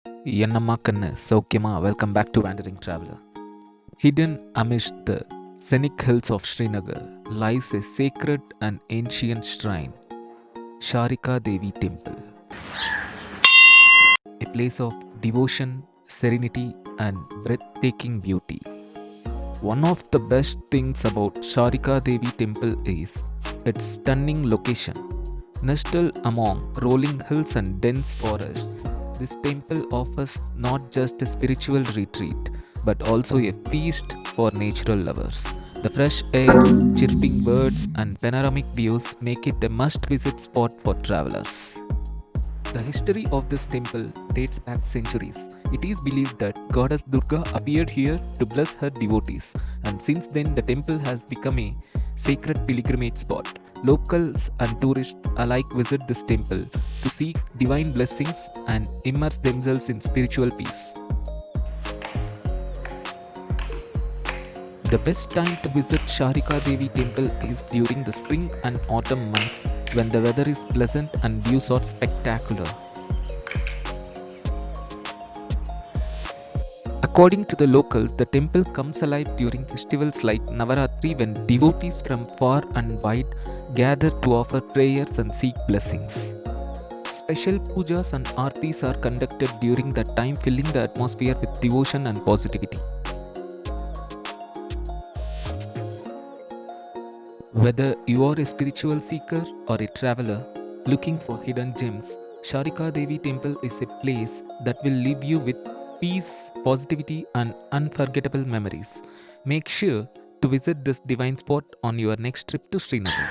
Yennamma Kannu Saukyama, welcome back to Wandering Traveler. Hidden amidst the scenic hills of Srinagar lies a sacred and ancient shrine, Sharika Devi Temple. A place of devotion, serenity, and breathtaking beauty. One of the best things about Sharika Devi Temple is its stunning location. Nestled among rolling hills and dense forests, this temple offers not just a spiritual retreat but also a feast for natural lovers. The fresh air, chirping birds, and panoramic views make it a must visit spot for travelers. The history of this temple dates back centuries. It is believed that Goddess Durga appeared here to bless her devotees, and since then the temple has become a sacred pilgrimage spot. Locals and tourists alike visit this temple to seek divine blessings and immerse themselves in spiritual peace. The best time to visit Sharika Devi Temple is during the spring and autumn months when the weather is pleasant and views are spectacular. According to the locals, the temple comes alive during festivals like Navaratri when devotees from far and wide gather to offer prayers and seek blessings. Special pujas and artis are conducted during that time, filling the atmosphere with devotion and positivity. Whether you are a spiritual seeker or a traveler looking for hidden gems, Sharika Devi Temple is a place that will leave you with peace, positivity, and unforgettable memories. Make sure to visit this divine spot on your next trip to Srinagar.